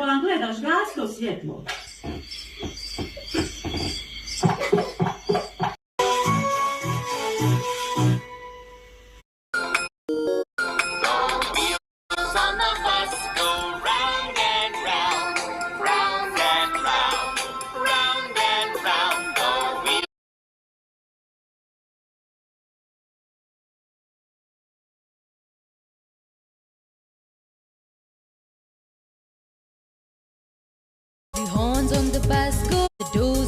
vam gledaš gasto svjetlo. On the bus go round and round, round and round, round and round the wheel. The horns on the bus go, the door